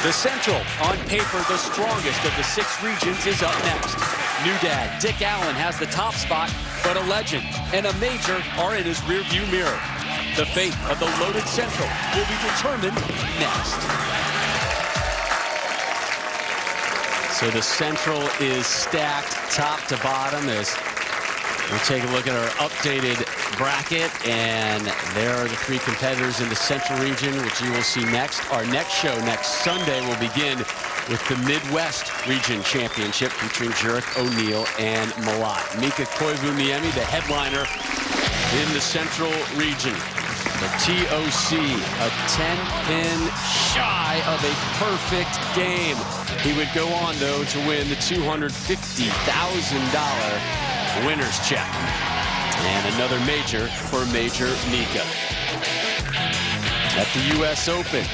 The Central, on paper the strongest of the 6 regions, is up next. New dad Dick Allen has the top spot, but a legend and a major are in his rearview mirror. The fate of the loaded Central will be determined next. So the Central is stacked top to bottom as we'll take a look at our updated bracket, and there are the 3 competitors in the Central region, which you will see next. Our next show next Sunday will begin with the Midwest Region Championship featuring Jurek O'Neill and Malat. Mika Koivuniemi, the headliner in the Central region. The TOC, a 10-pin shy of a perfect game. He would go on, though, to win the $250,000 winner's check. And another major for Major Mika. At the U.S. Open,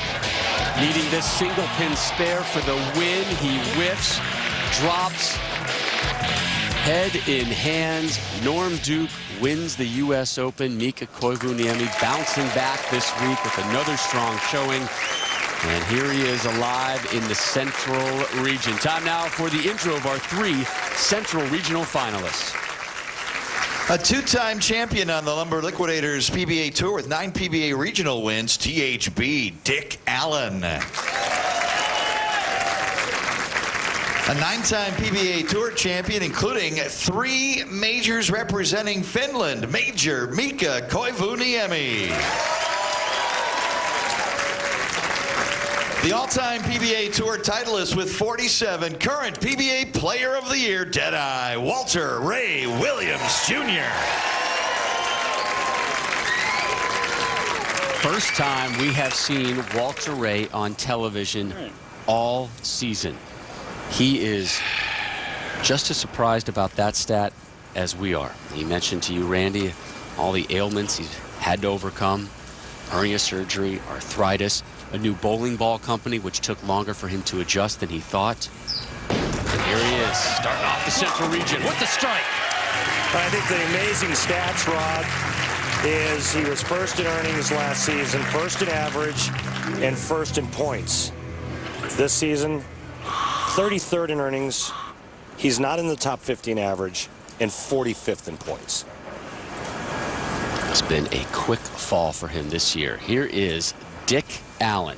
needing this single pin spare for the win, he whiffs, drops, head in hands. Norm Duke wins the U.S. Open. Mika Koivuniemi bouncing back this week with another strong showing. And here he is alive in the Central region. Time now for the intro of our 3 Central regional finalists. A 2-time champion on the Lumber Liquidators PBA Tour with 9 PBA regional wins, THB, Dick Allen. A 9-time PBA Tour champion, including 3 majors representing Finland, Major Mika Koivuniemi. The all-time PBA Tour titleist with 47, current PBA Player of the Year, Deadeye, Walter Ray Williams, Jr. First time we have seen Walter Ray on television all season. He is just as surprised about that stat as we are. He mentioned to you, Randy, all the ailments he's had to overcome, hernia surgery, arthritis, a new bowling ball company, which took longer for him to adjust than he thought. And here he is, starting off the Central region with the strike. I think the amazing stats, Rod, is he was first in earnings last season, first in average, and first in points. This season, 33rd in earnings. He's not in the top 15 average, and 45th in points. It's been a quick fall for him this year. Here is Dick Allen.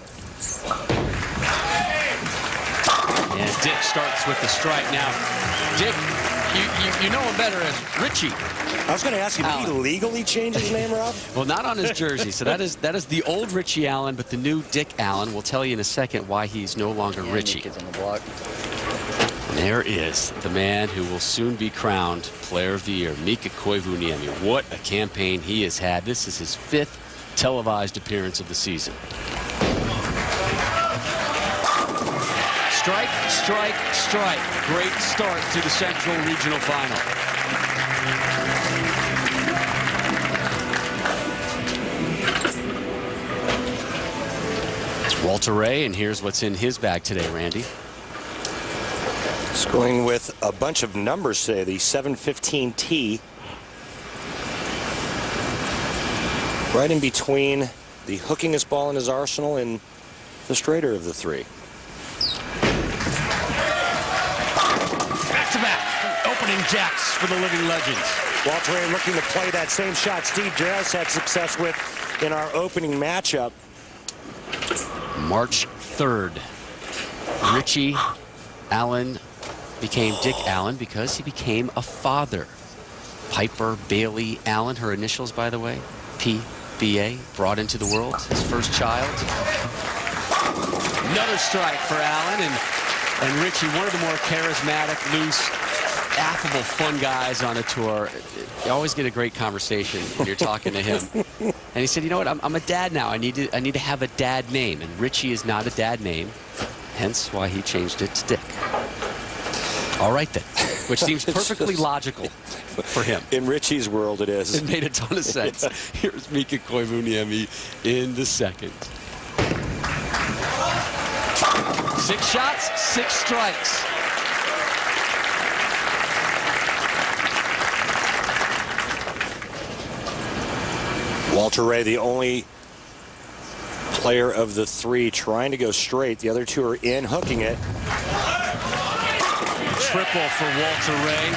And Dick starts with the strike. Now, Dick, you know him better as Richie. I was going to ask you, did he legally change his name, Rob? Well, not on his jersey. So that is the old Richie Allen, but the new Dick Allen. We'll tell you in a second why he's no longer Richie. Kids on the block. And there is the man who will soon be crowned Player of the Year, Mika Koivuniemi. What a campaign he has had. This is his 5th televised appearance of the season. Strike, strike, strike. Great start to the Central Regional Final. Walter Ray, and here's what's in his bag today, Randy. It's going with a bunch of numbers today. The 715T. Right in between the hookingest ball in his arsenal and the straighter of the 3. Back-to-back opening jacks for the living legends. Walter Ray looking to play that same shot Steve Jarris had success with in our opening matchup. March 3rd, Richie Allen became Dick Allen because he became a father. Piper Bailey Allen, her initials, by the way, PBA, brought into the world, his first child. Another strike for Allen, and Richie, one of the more charismatic, loose, affable, fun guys on a tour. You always get a great conversation when you're talking to him. And he said, you know what, I'm a dad now. I need to have a dad name. And Richie is not a dad name, hence why he changed it to Dick. All right, then, which seems perfectly logical for him. In Richie's world, it is. It made a ton of sense. Here's Mika Koivuniemi in the second. 6 shots, 6 strikes. Walter Ray, the only player of the 3, trying to go straight. The other 2 are in, hooking it. Triple for Walter Ray.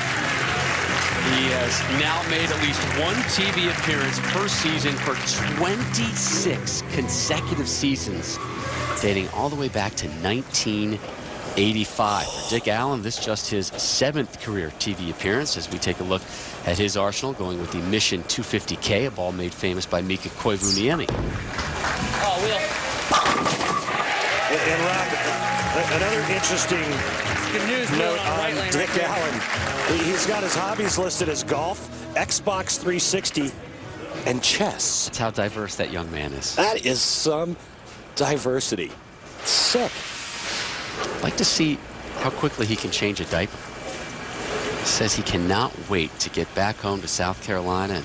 He has now made at least 1 TV appearance per season for 26 consecutive seasons, dating all the way back to 1985. For Dick Allen, this is just his 7th career TV appearance as we take a look at his arsenal, going with the Mission 250K, a ball made famous by Mika Koivuniemi. Oh, Will. And Rob, another interesting Good news, note on on right lane Dick right Allen. He's got his hobbies listed as golf, Xbox 360, and chess. That's how diverse that young man is. That is some diversity. Sick. I'd like to see how quickly he can change a diaper. He says he cannot wait to get back home to South Carolina and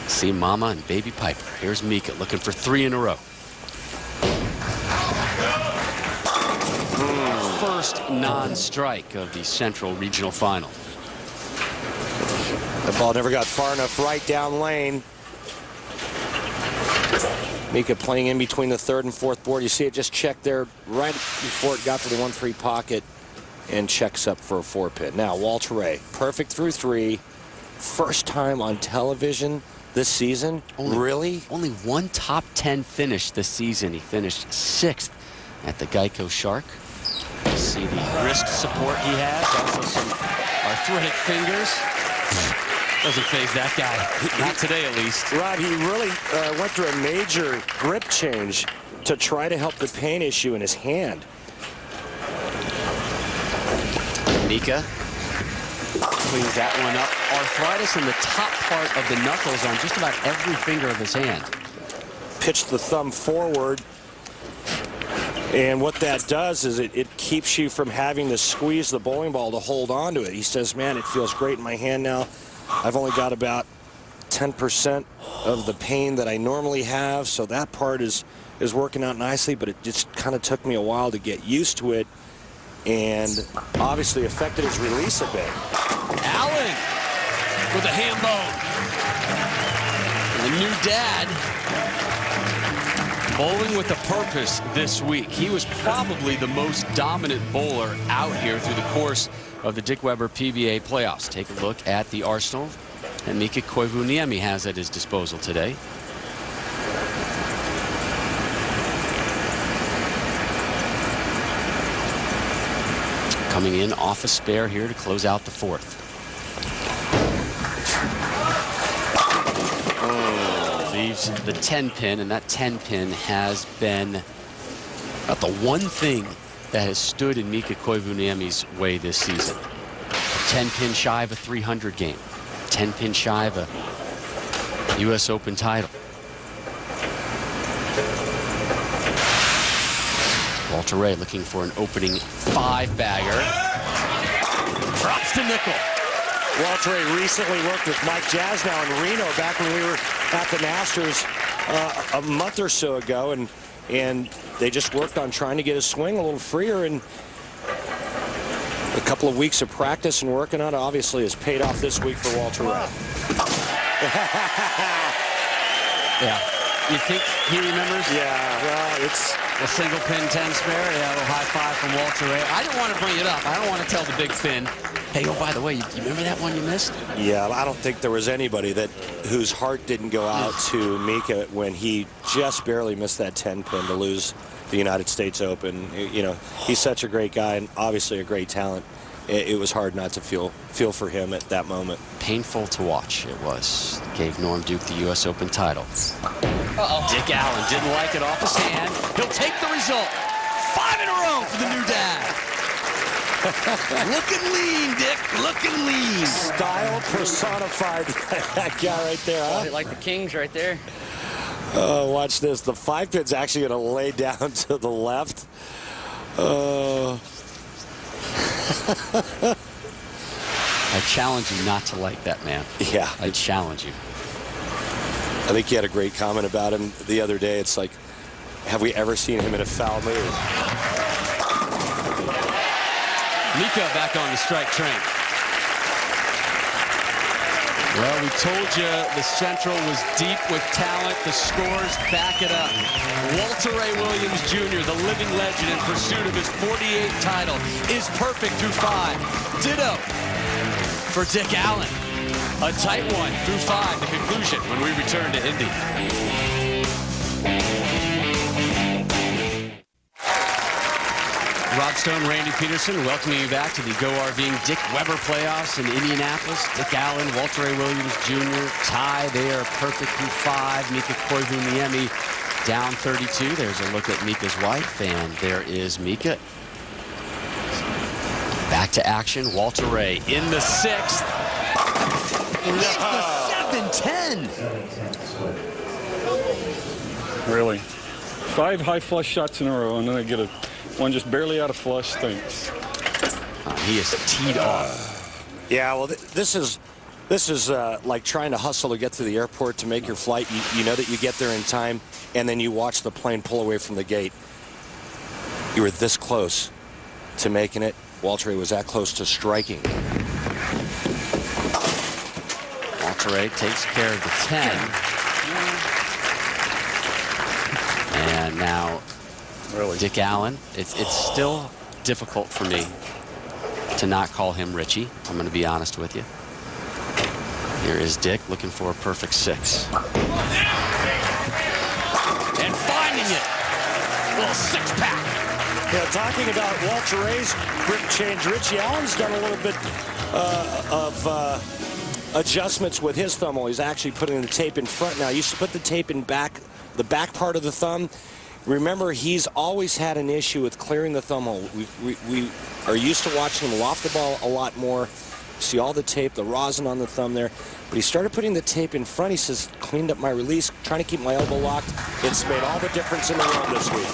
see Mama and baby Piper. Here's Mika looking for 3 in a row. First non-strike of the Central Regional Final. The ball never got far enough right down lane. Mika playing in between the 3rd and 4th board. You see it just checked there right before it got to the 1-3 pocket and checks up for a 4-pin. Now, Walter Ray, perfect through 3. First time on television this season. Really? Only 1 top 10 finish this season. He finished 6th at the Geico Shark. See the wrist support he has. Also some arthritic fingers. Doesn't faze that guy. Not today, at least. Rob, he really went through a major grip change to try to help the pain issue in his hand. Mika cleans that one up. Arthritis in the top part of the knuckles on just about every finger of his hand. Pitched the thumb forward. And what that does is it keeps you from having to squeeze the bowling ball to hold on to it. He says, man, it feels great in my hand now. I've only got about 10% of the pain that I normally have, so that part is working out nicely, but it just kind of took me a while to get used to it, and obviously affected his release a bit. Allen with a ham bone. The new dad bowling with a purpose this week. He was probably the most dominant bowler out here through the course of the Dick Weber PBA playoffs. Take a look at the arsenal that Mika Koivuniemi has at his disposal today. Coming in off a spare here to close out the 4th. Leaves the 10-pin, and that 10-pin has been about the one thing that has stood in Mika Koivuniemi's way this season. 10-pin shy of a 300 game. 10-pin shy of a U.S. Open title. Walter Ray looking for an opening 5-bagger. Drops the nickel. Walter Ray recently worked with Mike Jasnow in Reno back when we were at the Masters a month or so ago, and they just worked on trying to get his swing a little freer, and a couple of weeks of practice and working on it obviously has paid off this week for Walter Ray. Yeah. You think he remembers? Yeah, well, it's a single pin 10 spare. Yeah, a little high five from Walter Ray. I didn't want to bring it up. I don't want to tell the Big Fin, hey, oh, by the way, you remember that one you missed? Yeah, I don't think there was anybody whose heart didn't go out to Mika when he just barely missed that 10 pin to lose the United States Open. You know, he's such a great guy and obviously a great talent. It was hard not to feel for him at that moment. Painful to watch, it was. Gave Norm Duke the U.S. Open title. Dick Allen didn't like it off his hand. He'll take the result. 5 in a row for the new dad. Looking lean, Dick. Looking lean. Style personified. That guy right there, huh? Like the Kings right there. Watch this. The 5-pin's actually going to lay down to the left. I challenge you not to like that man. Yeah. I challenge you. I think he had a great comment about him the other day. It's like, have we ever seen him in a foul move? Mika back on the strike train. Well, we told you the Central was deep with talent. The scores back it up. Walter Ray Williams Jr., the living legend in pursuit of his 48th title, is perfect through 5. Ditto for Dick Allen. A tight one through 5, the conclusion when we return to Indy. Rob Stone, Randy Peterson, welcoming you back to the Go RVing Dick Weber playoffs in Indianapolis. Dick Allen, Walter Ray Williams Jr. tie. They are perfect through 5. Mika Koivuniemi down 32. There's a look at Mika's wife, and there is Mika. Back to action. Walter Ray in the 6th. Makes the 7-10. Really. 5 high flush shots in a row, and then I get one just barely out of flush. Stinks. He is teed off. Yeah, well, this is like trying to hustle to get to the airport to make your flight. You know that you get there in time, and then you watch the plane pull away from the gate. You were this close to making it. Walter Ray was that close to striking. Walter Ray takes care of the 10. And now Really? Dick Allen. It's still difficult for me to not call him Richie. I'm going to be honest with you. Here is Dick looking for a perfect 6. And finding it. A little 6-pack. Yeah, talking about Walter Ray's grip change, Richie Allen's done a little bit of adjustments with his thumb. He's actually putting the tape in front now. He used to put the tape in the back part of the thumb. Remember, he's always had an issue with clearing the thumb hole. We are used to watching him loft the ball a lot more. See all the tape, the rosin on the thumb there. But he started putting the tape in front. He says, cleaned up my release, trying to keep my elbow locked. It's made all the difference in the world this week.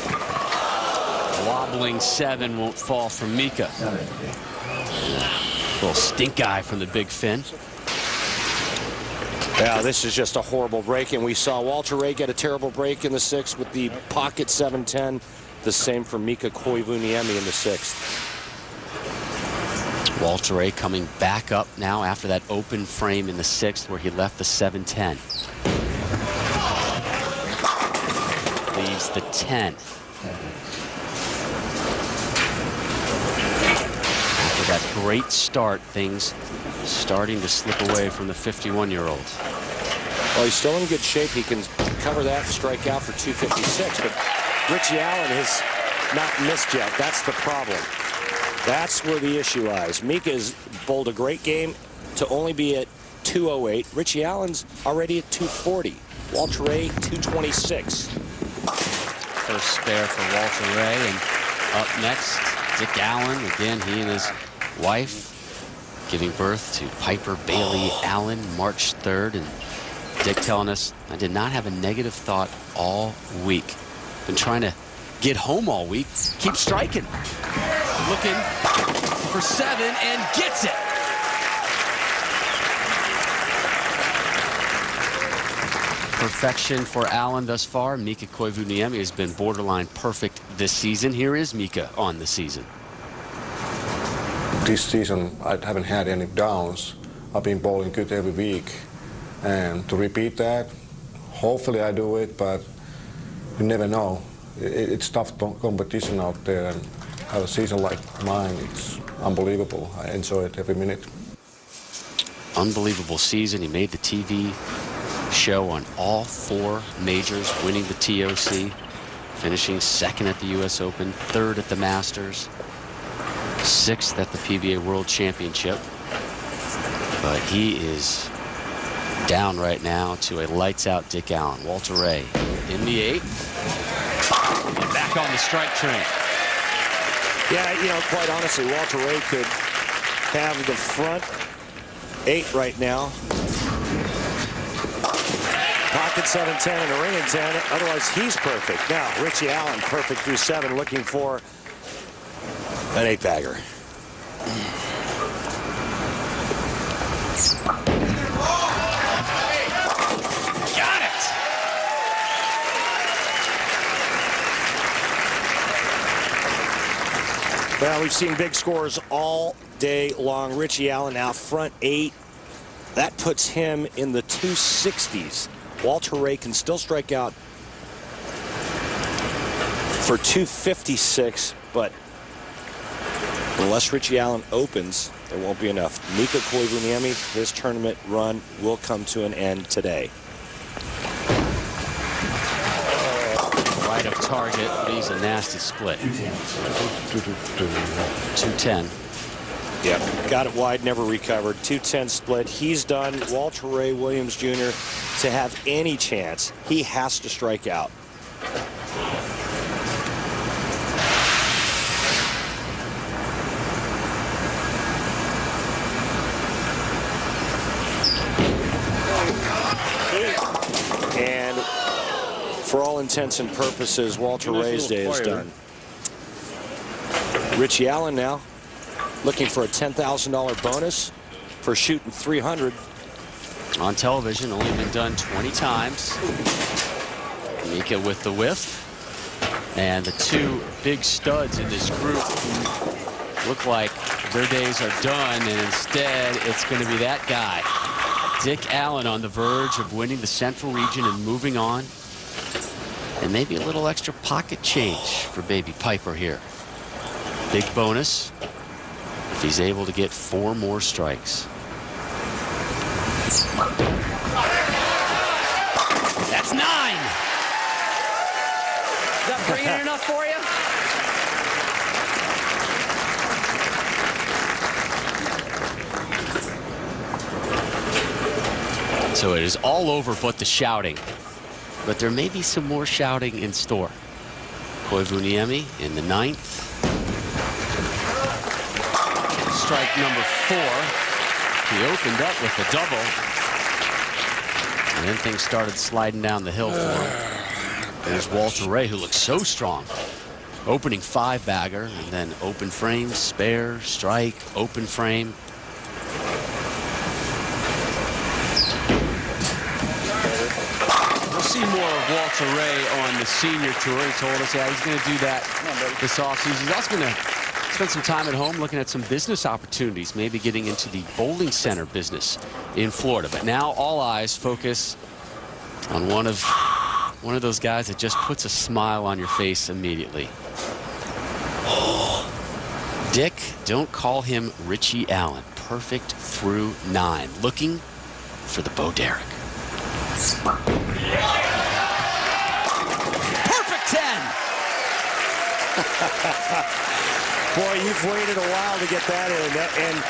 Wobbling 7 won't fall from Mika. Little stink eye from the big fin. Yeah, this is just a horrible break, and we saw Walter Ray get a terrible break in the 6th with the pocket 7-10. The same for Mika Koivuniemi in the 6th. Walter Ray coming back up now after that open frame in the 6th where he left the 7-10. Leaves the 10. After that great start, things starting to slip away from the 51-year-old. Well, he's still in good shape. He can cover that and strike out for 256. But Richie Allen has not missed yet. That's the problem. That's where the issue lies. Mika has bowled a great game to only be at 208. Richie Allen's already at 240. Walter Ray, 226. First spare for Walter Ray. And up next, Dick Allen. Again, he and his wife giving birth to Piper Bailey Allen March 3rd. And Dick telling us, I did not have a negative thought all week. Been trying to get home all week. Keep striking. Looking for 7 and gets it. Perfection for Allen thus far. Mika Koivuniemi has been borderline perfect this season. Here is Mika on the season. This season, I haven't had any downs. I've been bowling good every week. And to repeat that, hopefully I do it, but you never know. It's tough competition out there, and have a season like mine, it's unbelievable. I enjoy it every minute. Unbelievable season. He made the TV show on all 4 majors, winning the TOC, finishing 2nd at the US Open, 3rd at the Masters, 6th at the PBA World Championship. But he is down right now to a lights-out Dick Allen. Walter Ray in the 8th. And back on the strike train. Yeah, you know, quite honestly, Walter Ray could have the front 8 right now. Pocket 7-10 and a ring in 10. Otherwise, he's perfect. Now, Richie Allen perfect through 7, looking for an 8-bagger. Got it! Well, we've seen big scores all day long. Richie Allen out front 8 That puts him in the 260s. Walter Ray can still strike out for 256, but unless Richie Allen opens, there won't be enough. Mika Koivuniemi, his tournament run will come to an end today. Right of target, but he's a nasty split. 210. Yep, got it wide, never recovered. 210 split. He's done. Walter Ray Williams Jr., to have any chance, he has to strike out. And for all intents and purposes, Walter Ray's day is done. Richie Allen now looking for a $10,000 bonus for shooting 300. On television, only been done 20 times. Mika with the whiff. And the two big studs in this group look like their days are done, and instead it's going to be that guy, Dick Allen, on the verge of winning the Central region and moving on. And maybe a little extra pocket change for baby Piper here. Big bonus if he's able to get 4 more strikes. That's 9. Is that bringing it enough for you? So it is all over but the shouting. But there may be some more shouting in store. Koivuniemi in the 9th. Strike number 4. He opened up with a double. And then things started sliding down the hill for him. There's Walter Ray, who looks so strong. Opening 5-bagger, and then open frame, spare, strike, open frame. We'll see more of Walter Ray on the senior tour. He told us, yeah, he's going to do that this offseason. He's also going to spend some time at home looking at some business opportunities, maybe getting into the bowling center business in Florida. But now all eyes focus on one of those guys that just puts a smile on your face immediately. Dick, don't call him Richie Allen. Perfect through 9. Looking for the Bo Derek. Perfect 10. Boy, you've waited a while to get that in. And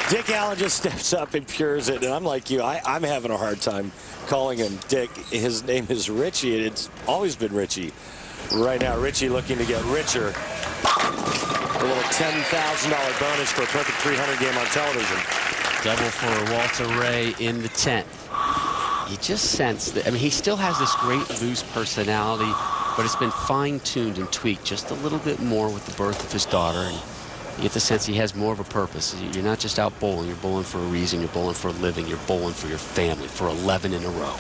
Dick Allen just steps up and pures it. And I'm like you, I'm having a hard time calling him Dick. His name is Richie, and it's always been Richie. Right now, Richie looking to get richer. A little $10,000 bonus for a perfect 300 game on television. Double for Walter Ray in the 10th. You just sense that, I mean, he still has this great loose personality, but it's been fine-tuned and tweaked just a little bit more with the birth of his daughter. And you get the sense he has more of a purpose. You're not just out bowling. You're bowling for a reason. You're bowling for a living. You're bowling for your family for 11 in a row.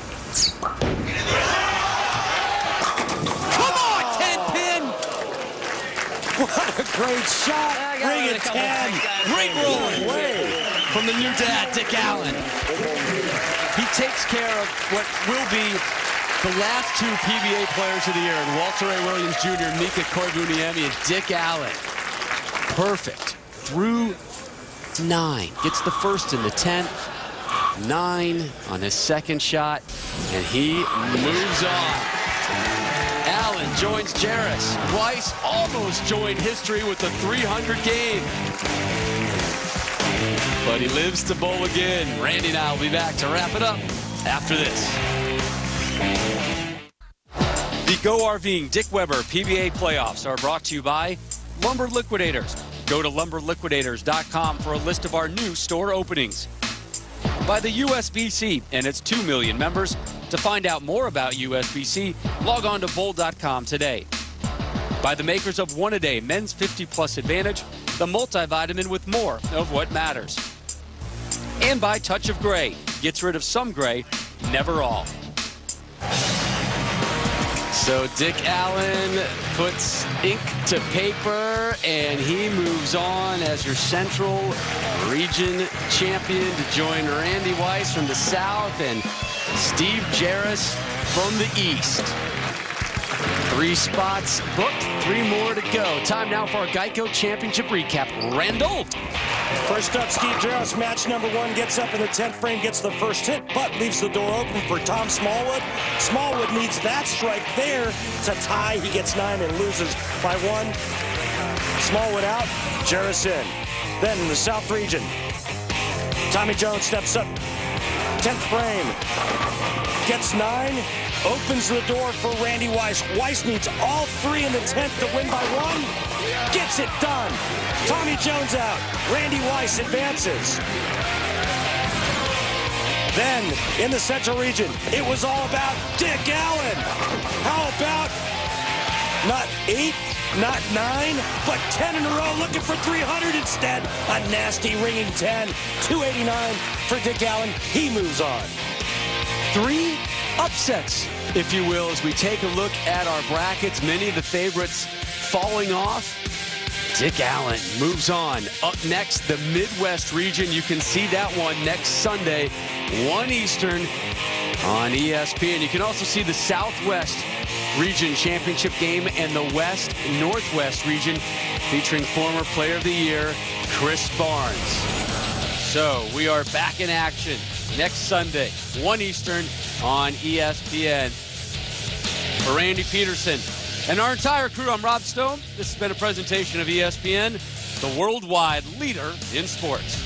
Come on, 10-pin! What a great shot. Ring it 10. Ring rolling away from the new dad, Dick Allen. He takes care of what will be the last 2 PBA players of the year, and Walter Ray Williams Jr., Mika Koivuniemi, and Dick Allen. Perfect through 9. Gets the first in the 10th. 9 on his second shot, and he moves on. Allen joins Jarris. Weiss almost joined history with the 300 game. But he lives to bowl again. Randy and I will be back to wrap it up after this. The Go RVing Dick Weber PBA playoffs are brought to you by Lumber Liquidators. Go to lumberliquidators.com for a list of our new store openings. By the USBC and its 2 million members. To find out more about USBC, log on to bowl.com today. By the makers of One A Day Men's 50+ Advantage, the multivitamin with more of what matters. And by Touch of Gray. Gets rid of some gray, never all. So Dick Allen puts ink to paper, and he moves on as your Central Region champion to join Randy Weiss from the South and Steve Jarris from the East. 3 spots booked, 3 more to go. Time now for our Geico Championship recap. Randall. First up, Steve Jarris, match number 1, gets up in the 10th frame, gets the first hit, but leaves the door open for Tom Smallwood. Smallwood needs that strike there to tie. He gets 9 and loses by 1. Smallwood out, Jarris in. Then in the South Region, Tommy Jones steps up, 10th frame, gets 9, opens the door for Randy Weiss. Weiss needs all 3 in the 10th to win by 1. Gets it done. Tommy Jones out. Randy Weiss advances. Then, in the Central Region, it was all about Dick Allen. How about not 8, not 9, but 10 in a row, looking for 300 instead. A nasty ringing 10. 289 for Dick Allen. He moves on. 3 upsets, if you will, as we take a look at our brackets. Many of the favorites falling off. Dick Allen moves on. Up next, the Midwest region. You can see that one next Sunday, 1 Eastern on ESPN. You can also see the Southwest region championship game and the West Northwest region featuring former Player of the Year, Chris Barnes. So we are back in action next Sunday, 1 Eastern on ESPN. For Randy Peterson and our entire crew, I'm Rob Stone. This has been a presentation of ESPN, the worldwide leader in sports.